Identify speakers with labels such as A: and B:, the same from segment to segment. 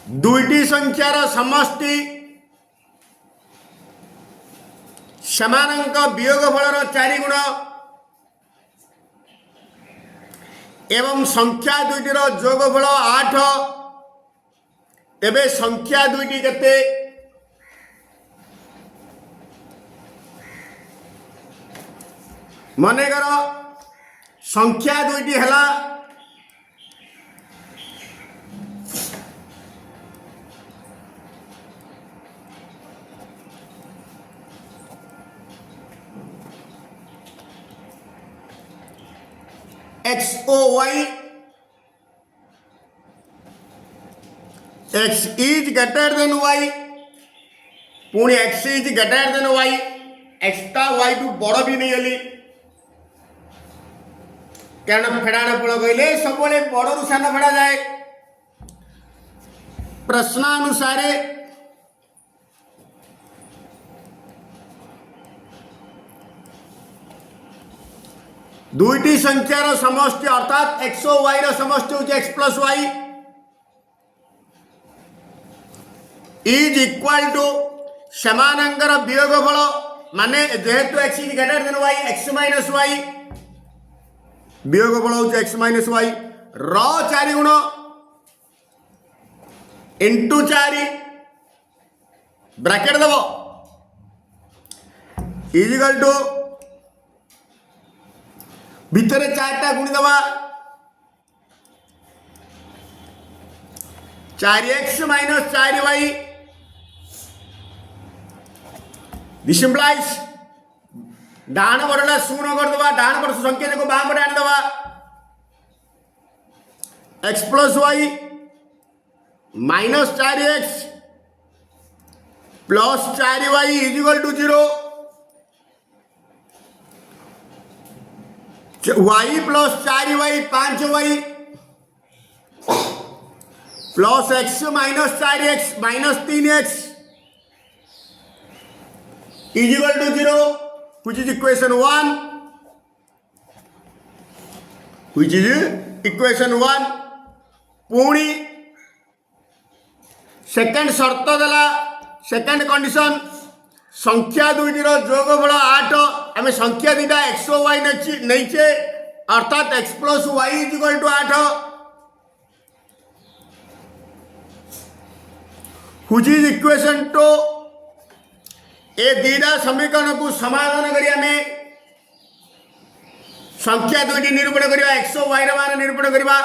A: दुईटी संख्यार समष्टि सेमानंक वियोगफलर 4 गुण एवं संख्या दुईटीर जोगफल 8 तेबे संख्या दुईटी केते मनेकर संख्या दुईटी हला x o y x is greater than y पुणी x is greater than y x टा y टू बड़ भी नहीं गली कारण फेड़ाण फल कहले सब बड़ सान फेड़ा जाए प्रश्नानुसार दुईटी संख्यार समष्टि अर्थात एक्स और वाई समष्टि हूँ x plus y is equal to सेमानंकर वियोगफल माने जेहेतु x is greater than y x minus y वियोगफल हूँ एक्स माइनस वाई र 4 गुण इंटू 4 ब्रैकेट दब इजिकल टू भितर 4टा गुणी दबा 4x minus 4y this implies डाण बड़ला शून्य कर दबा डाण बड़ संख्या को बाम पटे आन दबा x plus y minus 4x plus 4y is equal to 0 y plus 4y 5y plus x minus 4x minus 3x is equal to 0 which is equation 1 which is equation 1 पुणी सेकंड शर्त देला second condition संख्या दुईटीर जोगफल 8 आम संख्या दुईटा x और y नहींचे अर्थात x plus y is equal to 8 which is equation 2 ए दीटा समीकरण को समाधान करिया में संख्या दुईटी निरूपण करिया एक्स और वाई मान निरूपण करिया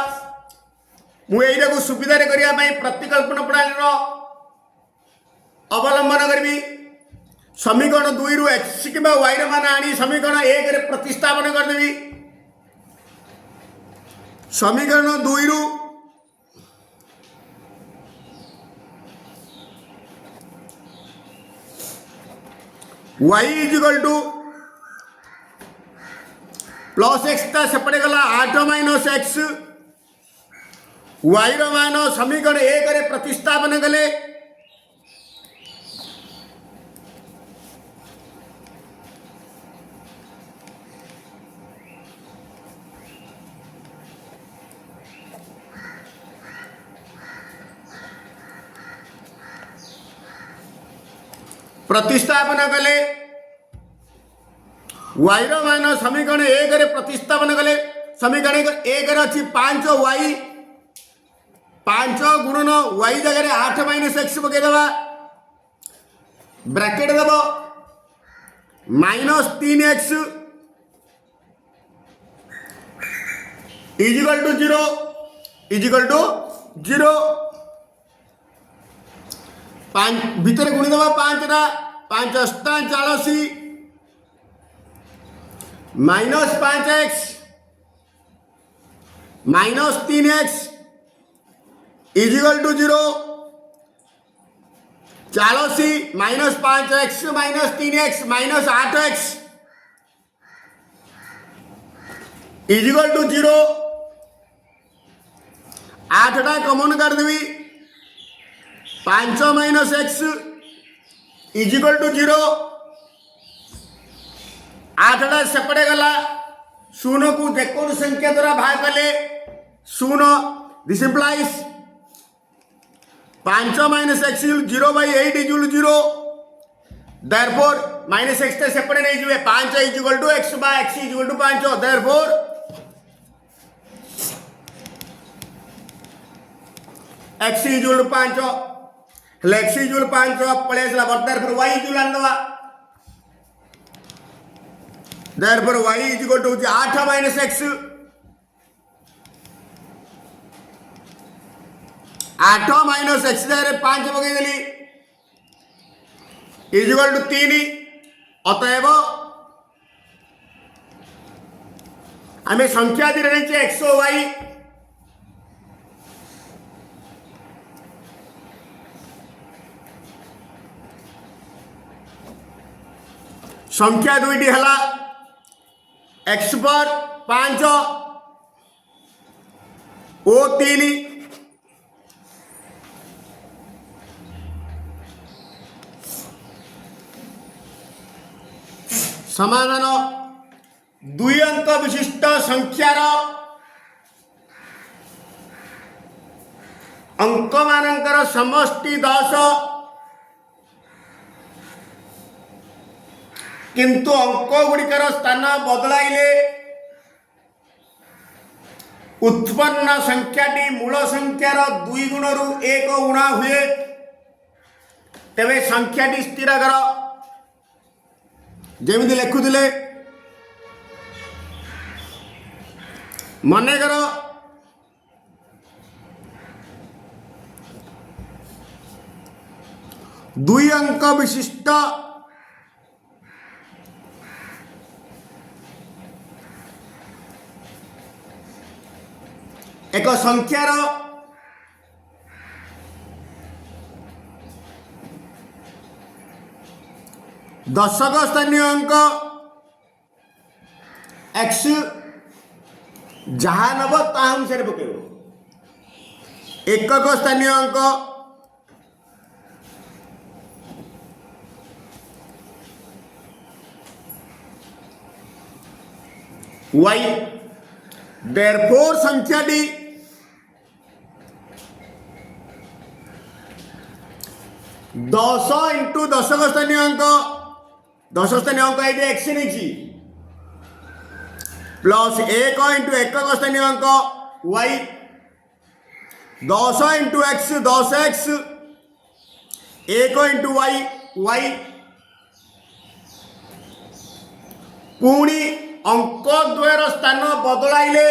A: मुझे को सुविधा करिया प्रतिकल्पन प्रणाली अवलंबन करी समीकरण 2 रु एक्स कि वाई मान आनी समीकरण 1 रे प्रतिस्थापन करदेवी समीकरण 2 रु y is equal to plus x सेपटे गला 8 माइनस एक्स वाई मान समीकरण 1 रे प्रतिस्थापन कले प्रतिस्थापन कले वाई मान समीकरण 1 रे प्रतिस्थापन कले समीकरण 1 रे अच्छी 5y 5 गुणन y जगह 8 माइनस एक्स पकईदे ब्रैकेट दब minus 3x equal to 0 equal to 0 भितर गुणी दबा 5टा 5 अष्टा 40 minus 5x minus 3x equal to 0 40 minus 5x minus 3x minus 8x equal to 0 8टा कॉमन कर देवी 5 माइनस एक्स इजिकल टू 0 8टा सेपटे गला शून्य को जेको संख्या द्वारा भाग कले शून्य this implies 5 minus x is 0/8 is 0 therefore minus x टे सेपटे नहीं जिवे 5 is equal to x by x is equal to 5 therefore x is equal to 5 ले x इज इक्वल टू 5 पळे असला therefore y is equal to therefore y is equal to 8 minus x 8 minus x जगह 5 पकईदेली is equal to 3 अतएव आम संख्या दी रही x और Y संख्या दुईटी है एक्स पर 5 ओ 3 समाधान 2 अंक विशिष्ट संख्यार अंक मानकर समष्टि 10 किंतु अंक गुड़िकर स्थान बदलाइले उत्पन्न संख्याटी मूल संख्यार 2 गुणरु 1 गुणा हुए तेरे संख्याटी स्थिर कर जमी लिखुले मनकर 2 अंक विशिष्ट एक संख्यार दशक स्थानीय अंक एक्स जहाँ नब ता अनुसार पकेब एकक स्थानीय अंक वाई देयरफॉर संख्याटी 10 इंटू दशक स्थानीय अंक 10 स्थानीय अंक ये एक्स नहीं प्लस 1 इंटू एकक स्थानीय अंक y 10 into x 10x 1 into y y पुणी अंक द्वयर स्थान बदलाइले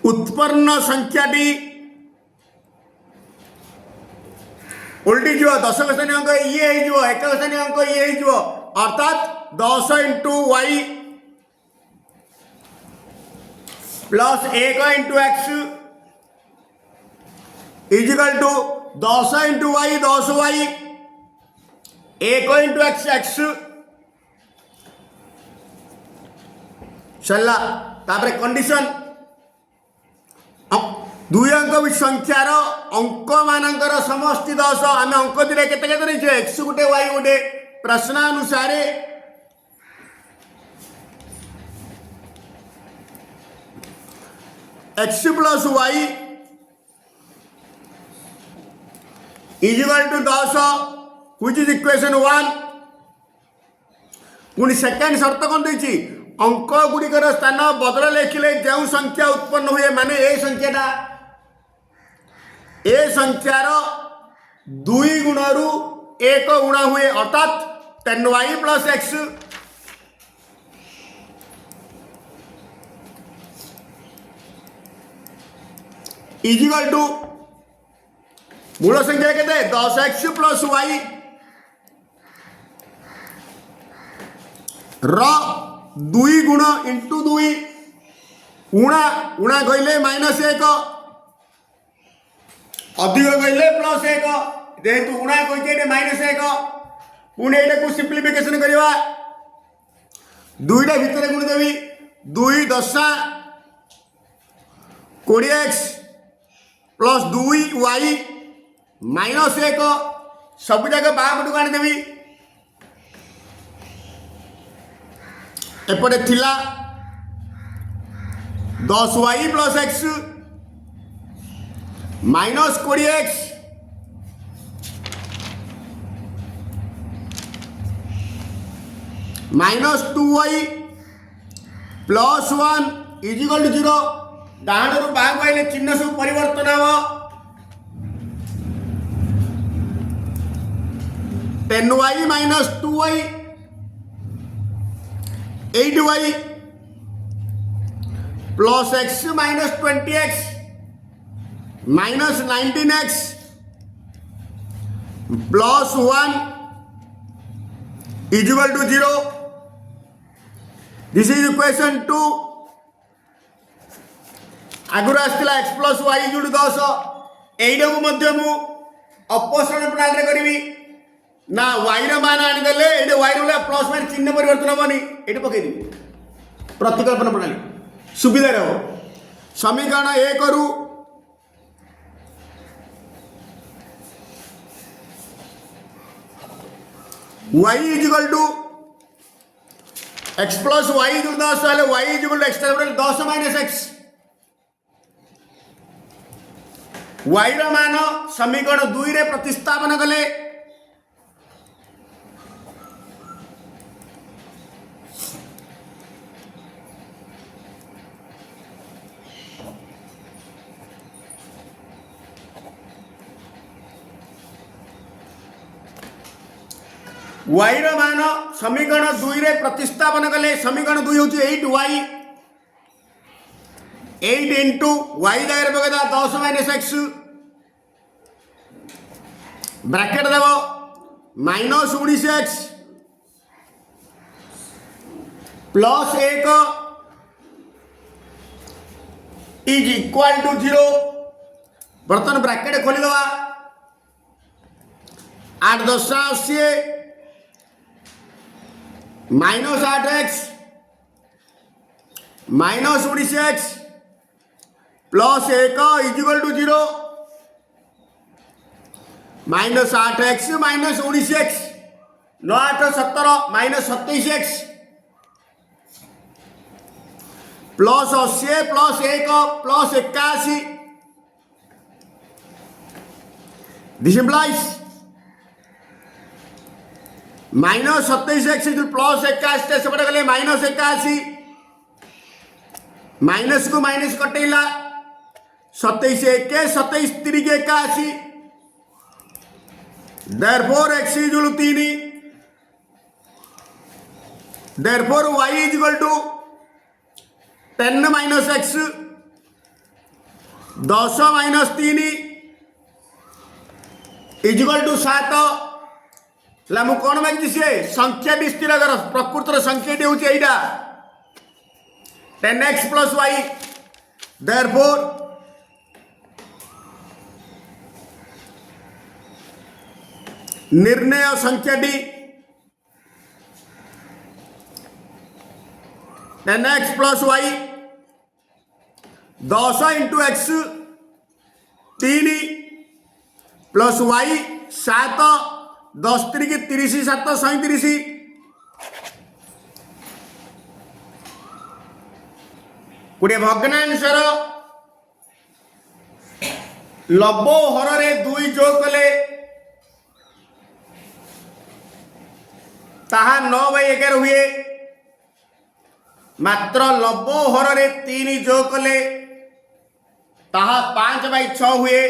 A: उत्पन्न संख्याटी उल्टी जीव दशक स्थानीय अंक ये एकक स्थानीय अंक ये अर्थात 10 into y plus 1 into x is equal to 10 into y 10 y 1 into x x चलला तापर कंडीशन 2 अंक संख्यार अंक मानकर समष्टि 10 आम अंक दिले केते एक्स गुटे वाई गुटे प्रश्नानुसार x plus y equal to 10 which is equation 1 पुणी सेकेंड शर्त कौन देछि अंक गुड़िकर स्थान बदल लिखिले जो संख्या उत्पन्न हुए माने ए संख्यार 2 गुणरु 1 गुणा हुए अर्थात 10y plus x is equal to मूल संख्या के 10x प्लस वाई र 2 गुण इंटू 2 उणा उणा कहले माइनस 1 अधिक कहले प्लस 1 जेहेतु उणा कही माइनस 1 पुणे को सिंप्लिफिकेशन करवा 2टा भितर गुण देवी 2 10 20x प्लस 2y माइनस 1 सब जगह बापटू आनीदेवी एपटे थिला 10y plus x minus 20x minus 2y plus 1 is equal to 0 डाण रू बाग आइले चिन्ह सब परिवर्तन हम 10y minus 2y 8y plus x minus 20x minus 19x plus 1 is equal to 0. This is equation 2. आगुर आसला x plus y is to 10 एइडा को मध्य मु अपसरण प्रणाली रे करबी ना y र मान आनी देले एइडे y रे प्लस माइनस चिन्ह परिवर्तन होबनी एइडे पकई दी प्रतिकल्पन प्रणाली सुविधा रे हो समीकरण 1 करू y is equal to x plus y is equal to 10 वाले y is equal to x terminal 10 minus x y ର मान समीकरण 2 रे प्रतिस्थापन कले y ର मान समीकरण 2 रे प्रतिस्थापन कले समीकरण 2 होची 8y 8 into y जगह पकेदा 10 माइनस x ब्रैकेट देबो minus 19x plus 1 is equal to 0 बर्तन ब्रैकेट खोली दवा 8 10 80 minus 8x minus 19x plus 1 is equal to 0 minus 8x minus 19x 9 8 17 minus 27x plus 80 plus 1 plus 81 this implies minus 27x plus 81 सेपटे गले minus 81 minus को minus कटेला 27 1 27 3 के 81 therefore x is equal to 3 therefore y is equal to 10 minus x 10 minus 3 is equal to 7 मु कौन मांगी सी संख्या स्थिर कर प्रकृतर संख्या हूँ यहीटा 10x प्लस y देयरफॉर निर्णय संख्याटी 10x plus y 10 into x 3 plus y 7 10 3 30 7 37 गोटे भग्नांशर लब्ध हर रे 2 जोग कले ताहा 9/11 हुए मात्र लब्ध हर रे 3 जोग कले ताहा 5/6 हुए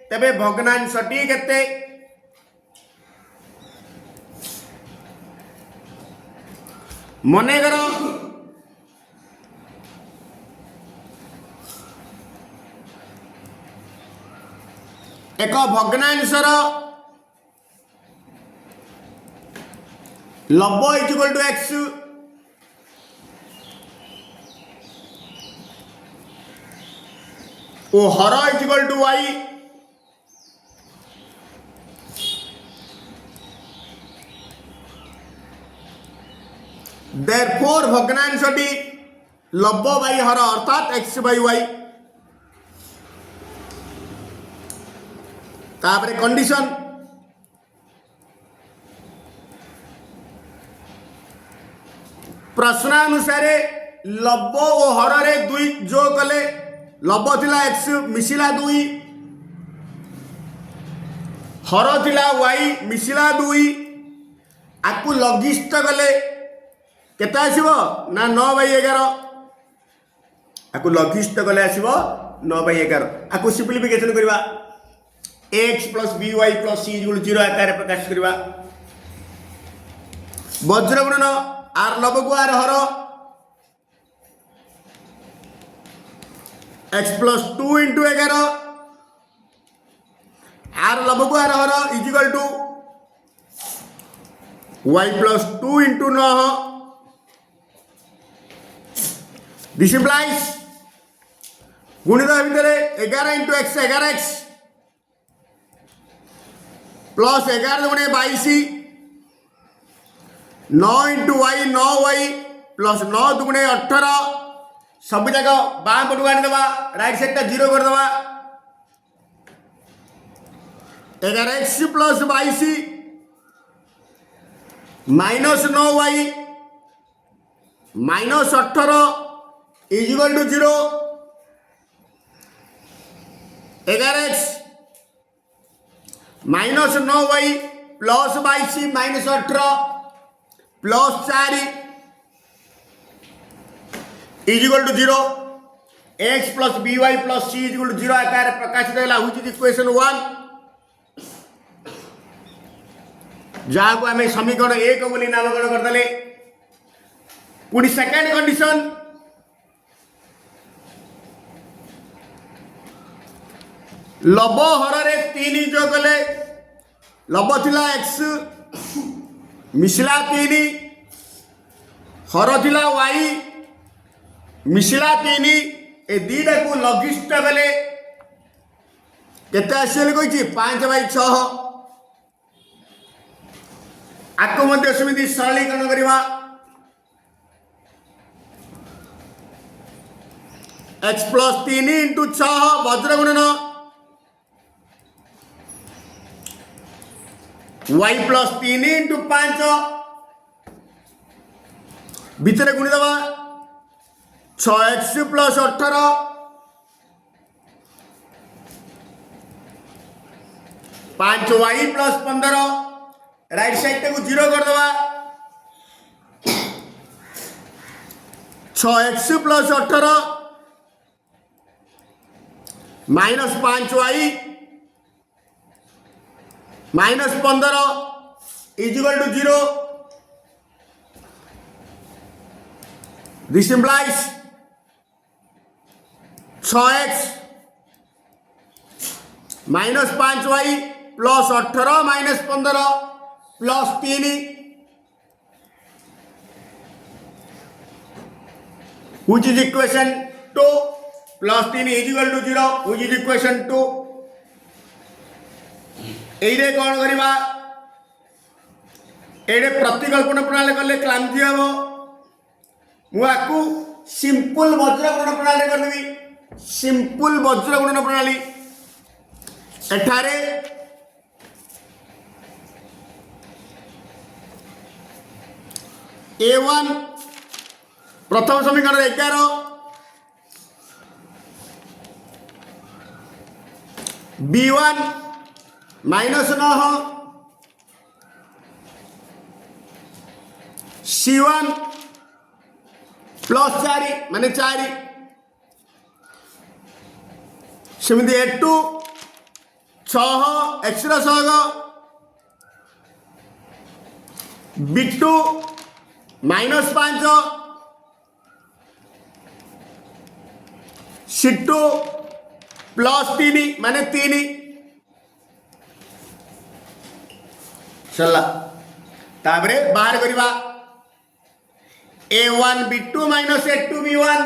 A: तेबे भग्नांशटी केते मनेकर एक भग्नांशर लब्ध इज इक्वल टू x और हर is equal to y therefore भग्नांशटी लब्ध बाई हर अर्थात x बाई y तापर कंडीशन प्रश्नानुसार लब और हर रे दुई जो कले लब थिला एक्स मिशिला दुई हर थिला वाई मिशिला दुई आपको लघिष्ठ कले केते आसीबो ना 9/11 आपको लघिष्ठ कले आसीबो 9/11 आपको सिंपलीफिकेशन करबा x + by + c 0 आकार प्रकाश करबा वज्र गुणन आर लब को आर हर x + 2 × 11 आर लब को आर हर = y + 2 × 9 दिस इम्प्लाइज गुणित भितर 11 × x 11x plus 11 × 22 9 × y 9y plus 9 × 18 सब जगह बाम पटू आनीदबा राइट साइड टा 0 करदबा 11x plus 22 minus 9y minus 18 = 0 11x minus 9y plus 22 minus 18 plus 4 = 0 x plus by plus c = 0 आकार प्रकाशित होला व्हिच इज इक्वेशन 1 जहाँ को आम समीकरण 1 बोली नामकरण करदे पुणी सेकेंड कंडीशन लब हर रे 3 जो कले लब थिला x मिशिला 3 हर थिला y मिशिला 3 ए दीटा को लघिष्ठ कले केते आसीले कहि 5/6 आको मध्य समिति सरलीकरण करबा x + 3 × 6 वज्र गुणन y + 3 × 5 भितर गुणी दबा 6x + 18 5y + 15 राइट साइड को 0 कर दबा 6x + 18 minus 5y minus 15 = 0 this implies 6x minus 5y plus 18 minus 15 plus 3 which is equation 2 plus 3 = 0 which is equation 2 एइरे कौन करिबा एइरे प्रतिकल्पन प्रणाली करले क्लांति हबो मु आकु सिंपल वज्र गुणन प्रणाली कर देबी सिंपल वज्र गुणन प्रणाली एठारे a1 प्रथम समीकरण 11 b1 माइनस 9 c1 प्लस 4 माने 4 सेमती a2 6 x सहग b2 minus 5 c2 plus 3 माने 3 चला ताबरे बाहर करिबा a1 b2 minus a2 b1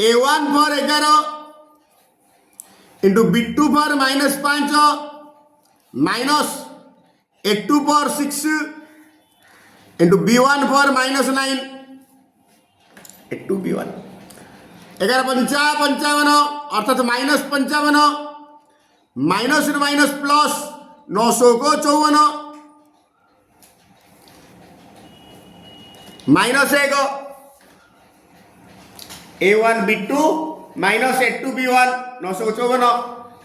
A: a1 for 11 into b2 for minus 5 minus a2 for 6 into b1 for minus 9 A2B1 11 पंचा 55 अर्थात -55 माइनस माइनस प्लस 900 को 54 -1 A1 B2 minus A2B1 900 को 54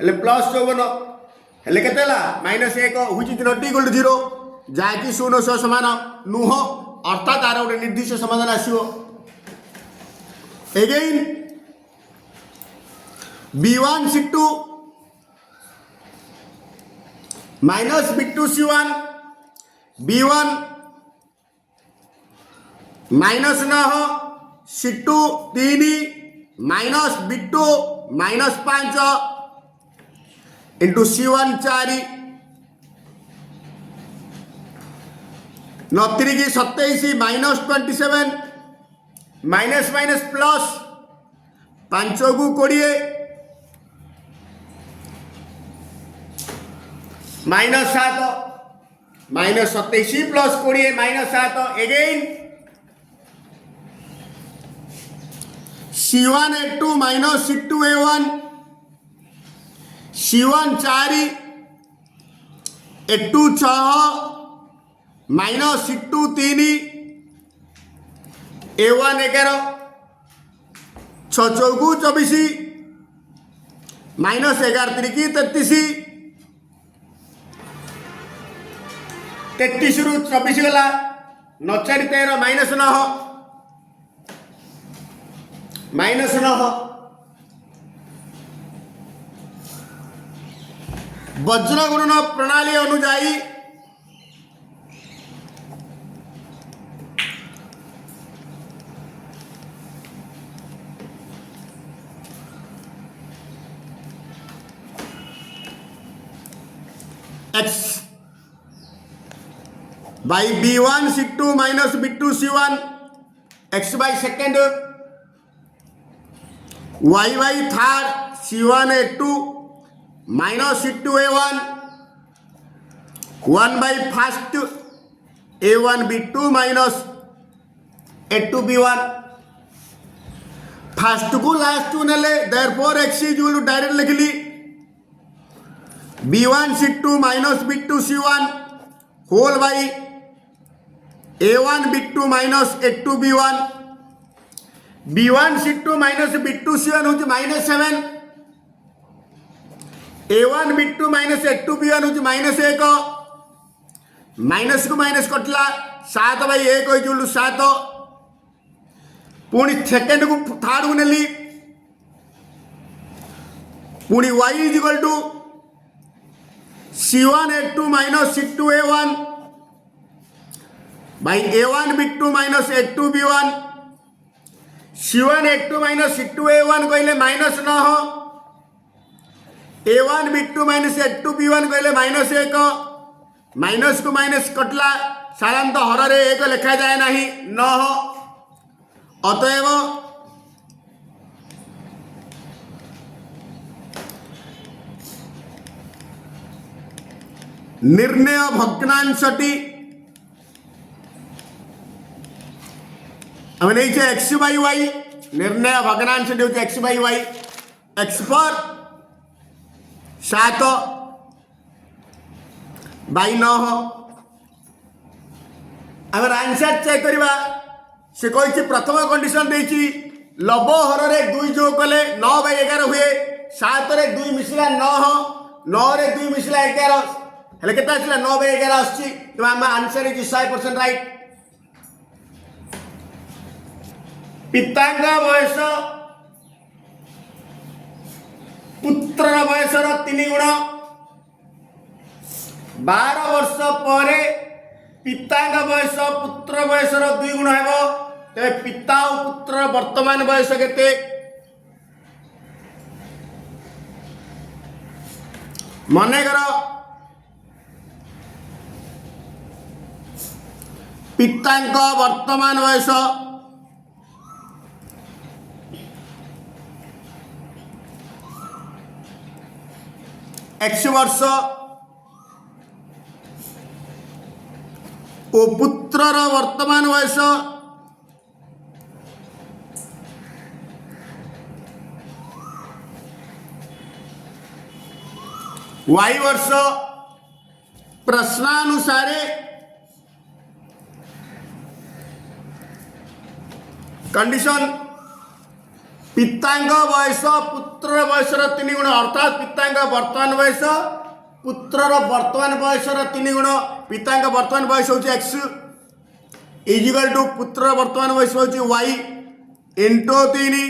A: हेले plus 54 हेले केते ला -1 which is not equal to 0 जाकि 0 सह समान नुह अर्थात आर गोटे निर्दिष्ट समाधान आसीबो again B1 C2 minus B2 C1 B1 minus 9 C2 3 minus B2 minus 5 into C1 4 9 की 27 माइनस 27 माइनस माइनस प्लस 5 को 20 minus 7 minus 27 plus 20 minus 7 again C1 A2 minus C2 A1 C1 4 A2 6 minus C2 3 A1 11 6 चौकू 24 minus 11 3 की 33 33 रु 24 गला 9 4 13 minus 9 minus 9 वज्र गुणन प्रणाली अनुजाई x by B1 C2 minus B2 C1 x by second y by third C1 A2 minus C2 A1 1 by first A1 B2 minus A2 B1 first को last को नेले therefore x is equal to direct लिखली B1 C2 minus B2 C1 whole by A1 B2 minus A2 B1 B1 C2 minus B2 C1 होची -7 A1 B2 minus A2 B1 होची -1 minus को minus catla 7 by 1 होई Zulu 7 पुणी second को third को नेली पुणी y is equal to C1 A2 minus C2 A1 by A1 B2 minus A2 B1 C1 A2 minus C2 A1 कहले -9 A1 B2 minus A2 B1 कहले -1 minus को minus कटला साधारणतः हर रे 1 लिखा जाए नहीं 9 अतएव निर्णय भग्नांशटी आम नहीं एक्स बै वाई निर्णय भग्नांशटी हूँ एक्स बै वाई एक्स पर 7 बाई 9 आम आंसर चेक करवा से कही प्रथम कंडीशन देती लव हर रे 2 जोग कले 9 बाई 11 हुए 7 रे 2 मिसला 9 9 रे 2 मिसला 11 हेले केते आसला 9 बाई 11 आछि तो आम आंसर इज 100% राइट पितांगा बयस पुत्र बयसर 3 गुण 12 वर्ष पर पितांगा बयस पुत्र बयसर 2 गुण हेबो ते पिता और पुत्र वर्तमान बयस केते मने करो पितांका वर्तमान बयस 100 वर्ष ओ पुत्रर वर्तमान बयस वाई वर्ष प्रश्नानुसारे कंडीशन पितांग बयस पुत्र बयसर 3 गुण अर्थात पितांग वर्तमान बयस पुत्रर वर्तमान बयसर 3 गुण पितांग वर्तमान बयस होची x इजिकल टू पुत्र वर्तमान बयस होची y into 3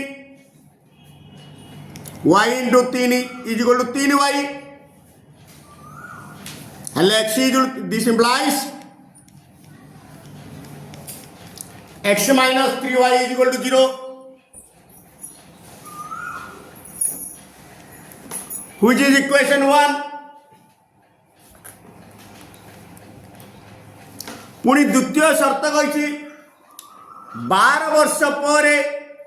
A: y into 3 is equal to 3y हेले x is equal this implies x minus 3y is equal to 0 which is equation 1 पुणी द्वितीय शर्त कही 12 वर्ष पर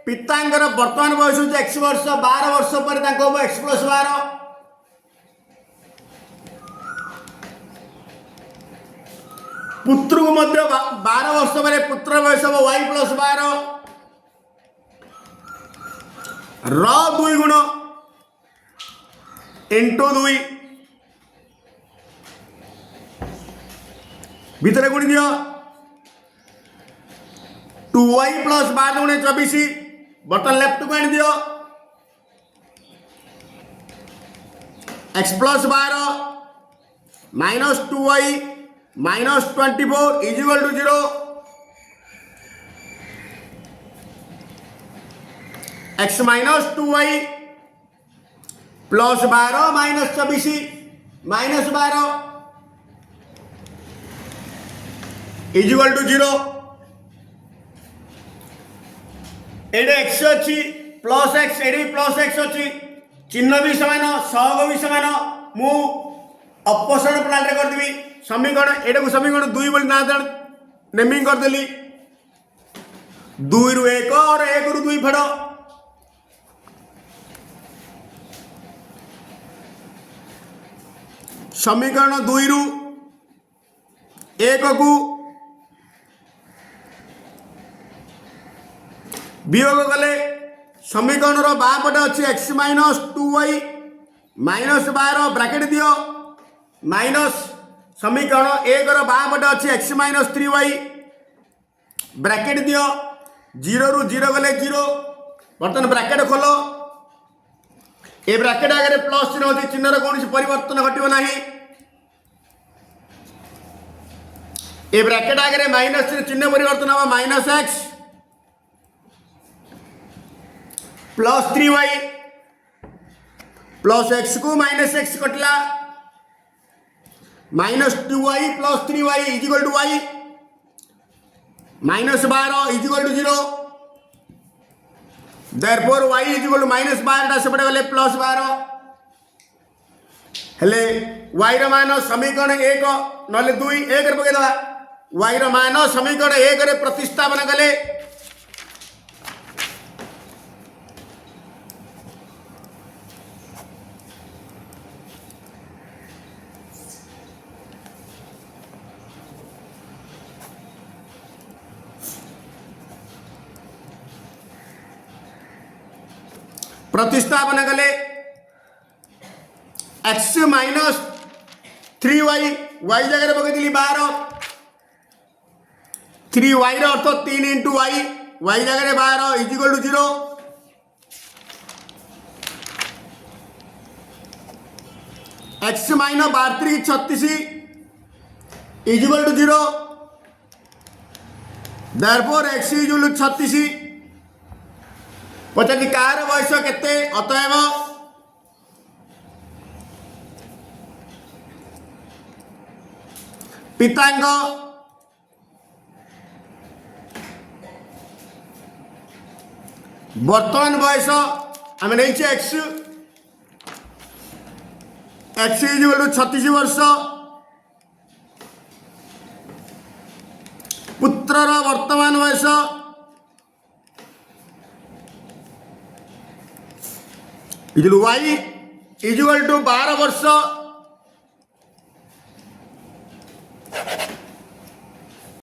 A: पितांकर वर्तमान बयस हो x वर्ष 12 वर्ष पर x प्लस 12 पुत्र को मध्य 12 वर्ष पर पुत्र बयस हम y प्लस 12 र 2 गुण इंटू 2 भितर गुण दियो 2y प्लस 12 गुणे 24 बटन लेफ्ट को आनी दियो x plus 12 minus 2y minus 24 is equal to 0 x minus 2y plus 12 minus 24 minus 12 is equal to 0 एडे x अच्छी प्लस x एडे प्लस x अच्छी चिन्ह भी समान सहग भी समान मु अपसरण प्लान रे कर देबी समीकरण एडे को समीकरण 2 बोली ना नेमिंग कर देली 2 रु 1 और 1 रु 2 फेड़ समीकरण 2 रु 1 को वियोग कले समीकरण बाँ पटे अच्छी x minus 2y minus 12 bracket दियो माइनस समीकरण 1 बाँ पटे अच्छी x माइनस 3y ब्रैकेट दियो 0 रु 0 गले 0 बर्तन ब्रैकेट खोलो ए ब्रैकेट आगे प्लस चिन्ह होती चिन्ह कौन परिवर्तन घटो ना ए ब्रैकेट आगे माइनस चिन्ह परिवर्तन हम minus x plus 3y plus x को माइनस x कटला minus 2y plus 3y is equal to y minus 12 is equal to 0 therefore y is equal to minus 12 सेपटे गले प्लस 12 हेले y रो मान समीकरण 1 नले 2 1 रे पके दवा y रो मान समीकरण 1 रे प्रतिस्थापन कले प्रतिस्थापन कले x माइनस 3y y जगह पकड़ 12 3y अर्थ 3 इंटू y y जगह 12 is equal to 0 x minus 32 36 is equal to 0 therefore x is equal to 36 पचास कार बयस केते अतएव पितांग वर्तमान बयस आम नहीं x x is equal to 36 वर्ष पुत्रर वर्तमान बयस y इज इक्वल टू 12 वर्ष